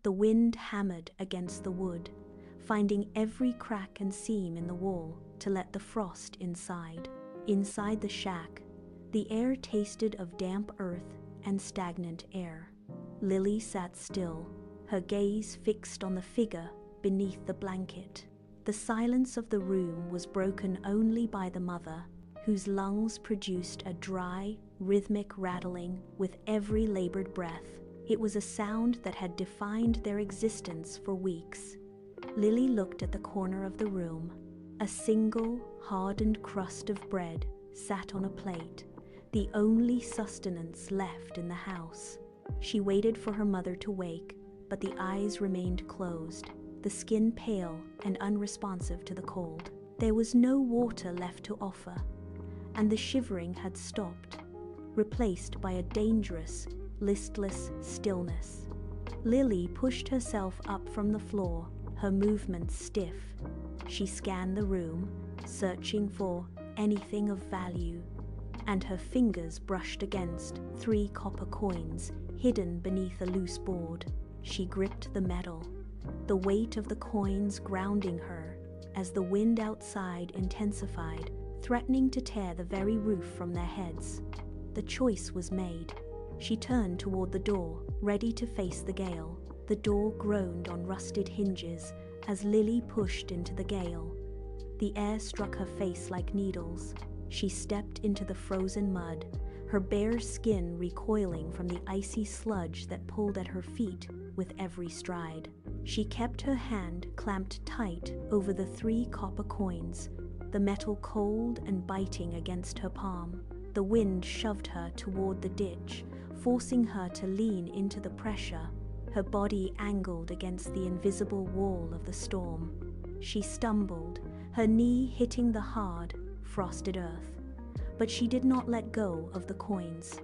The wind hammered against the wood, finding every crack and seam in the wall to let the frost inside. Inside the shack, the air tasted of damp earth and stagnant air. Lily sat still, her gaze fixed on the figure beneath the blanket. The silence of the room was broken only by the mother, whose lungs produced a dry, rhythmic rattling with every labored breath. It was a sound that had defined their existence for weeks. Lily looked at the corner of the room. A single, hardened crust of bread sat on a plate, the only sustenance left in the house. She waited for her mother to wake, but the eyes remained closed, the skin pale and unresponsive to the cold. There was no water left to offer, and the shivering had stopped, replaced by a dangerous, listless stillness. Lily pushed herself up from the floor, her movements stiff. She scanned the room, searching for anything of value, and her fingers brushed against 3 copper coins hidden beneath a loose board. She gripped the metal, the weight of the coins grounding her as the wind outside intensified, threatening to tear the very roof from their heads. The choice was made. She turned toward the door, ready to face the gale. The door groaned on rusted hinges as Lily pushed into the gale. The air struck her face like needles. She stepped into the frozen mud, her bare skin recoiling from the icy sludge that pulled at her feet with every stride. She kept her hand clamped tight over the 3 copper coins, the metal cold and biting against her palm. The wind shoved her toward the ditch, forcing her to lean into the pressure, her body angled against the invisible wall of the storm. She stumbled, her knee hitting the hard, frosted earth. But she did not let go of the coins.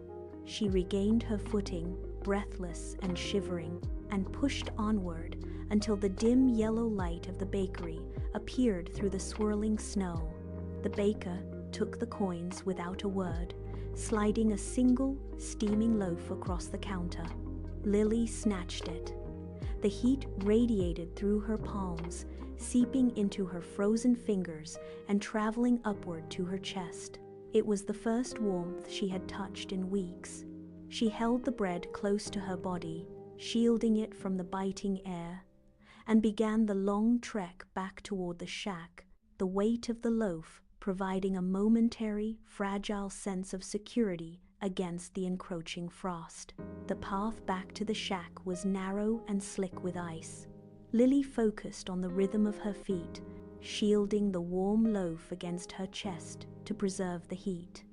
She regained her footing, breathless and shivering, and pushed onward until the dim yellow light of the bakery appeared through the swirling snow. The baker took the coins without a word, sliding a single, steaming loaf across the counter. Lily snatched it. The heat radiated through her palms, seeping into her frozen fingers and traveling upward to her chest. It was the first warmth she had touched in weeks. She held the bread close to her body, shielding it from the biting air, and began the long trek back toward the shack, the weight of the loaf providing a momentary, fragile sense of security against the encroaching frost. The path back to the shack was narrow and slick with ice. Lily focused on the rhythm of her feet, shielding the warm loaf against her chest to preserve the heat.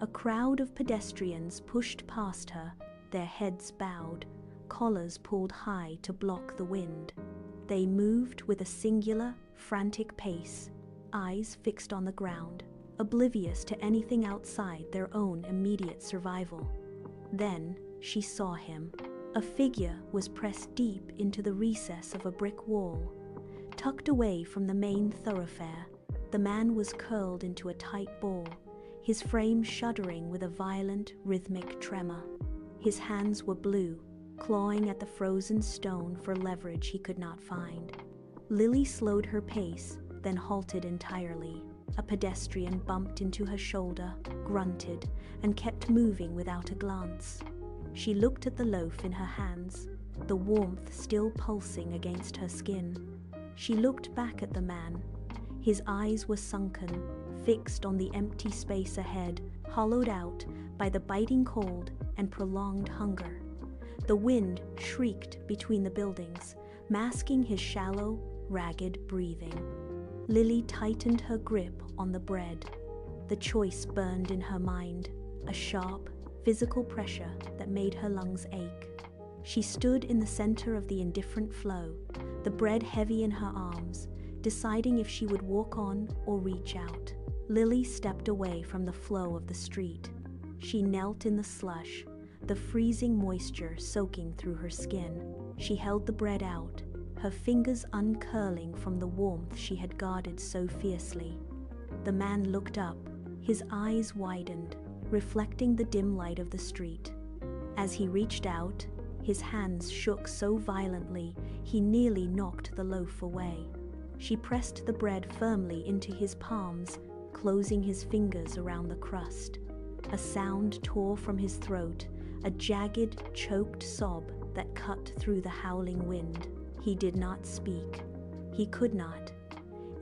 A crowd of pedestrians pushed past her, their heads bowed, collars pulled high to block the wind. They moved with a singular, frantic pace, eyes fixed on the ground, oblivious to anything outside their own immediate survival. Then she saw him. A figure was pressed deep into the recess of a brick wall. Tucked away from the main thoroughfare, the man was curled into a tight ball, his frame shuddering with a violent, rhythmic tremor. His hands were blue, clawing at the frozen stone for leverage he could not find. Lily slowed her pace, then halted entirely. A pedestrian bumped into her shoulder, grunted, and kept moving without a glance. She looked at the loaf in her hands, the warmth still pulsing against her skin. She looked back at the man. His eyes were sunken, fixed on the empty space ahead, hollowed out by the biting cold and prolonged hunger. The wind shrieked between the buildings, masking his shallow, ragged breathing. Lily tightened her grip on the bread. The choice burned in her mind, a sharp, physical pressure that made her lungs ache. She stood in the center of the indifferent flow, the bread heavy in her arms, deciding if she would walk on or reach out. Lily stepped away from the flow of the street. She knelt in the slush, the freezing moisture soaking through her skin. She held the bread out, her fingers uncurling from the warmth she had guarded so fiercely. The man looked up, his eyes widened, reflecting the dim light of the street. As he reached out, His hands shook so violently he nearly knocked the loaf away. She pressed the bread firmly into his palms, closing his fingers around the crust. A sound tore from his throat, a jagged, choked sob that cut through the howling wind. He did not speak. He could not.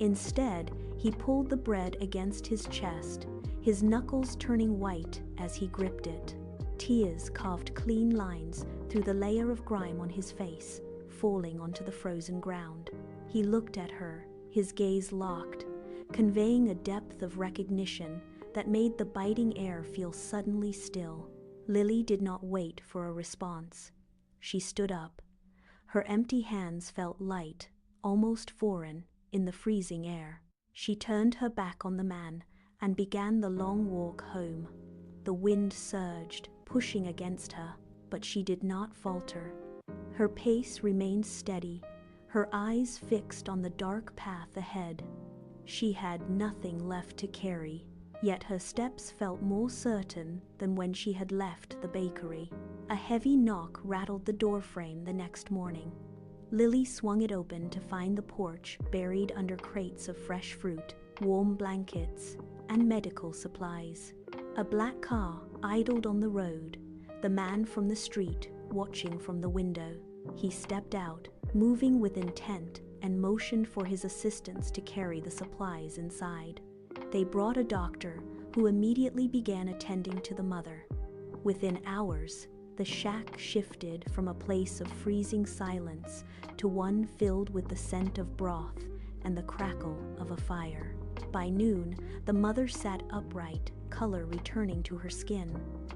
Instead, he pulled the bread against his chest, his knuckles turning white as he gripped it. Tears carved clean lines through the layer of grime on his face, falling onto the frozen ground. He looked at her, his gaze locked, conveying a depth of recognition that made the biting air feel suddenly still. Lily did not wait for a response. She stood up. Her empty hands felt light, almost foreign, in the freezing air. She turned her back on the man and began the long walk home. The wind surged, pushing against her, but she did not falter. Her pace remained steady, her eyes fixed on the dark path ahead. She had nothing left to carry, yet her steps felt more certain than when she had left the bakery. A heavy knock rattled the doorframe the next morning. Lily swung it open to find the porch buried under crates of fresh fruit, warm blankets, and medical supplies. A black car idled on the road, the man from the street watching from the window. He stepped out, moving with intent, and motioned for his assistants to carry the supplies inside. They brought a doctor, who immediately began attending to the mother. Within hours, the shack shifted from a place of freezing silence to one filled with the scent of broth and the crackle of a fire. By noon, the mother sat upright, color returning to her skin.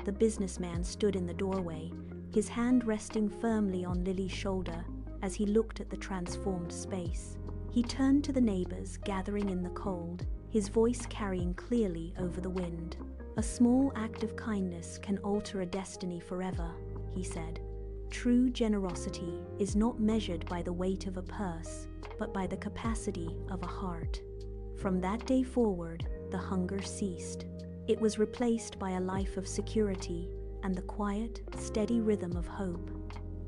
The businessman stood in the doorway, his hand resting firmly on Lily's shoulder as he looked at the transformed space. He turned to the neighbors gathering in the cold, his voice carrying clearly over the wind. "A small act of kindness can alter a destiny forever," he said. "True generosity is not measured by the weight of a purse, but by the capacity of a heart." From that day forward, the hunger ceased. It was replaced by a life of security and the quiet, steady rhythm of hope.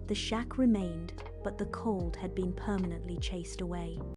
The shack remained, but the cold had been permanently chased away.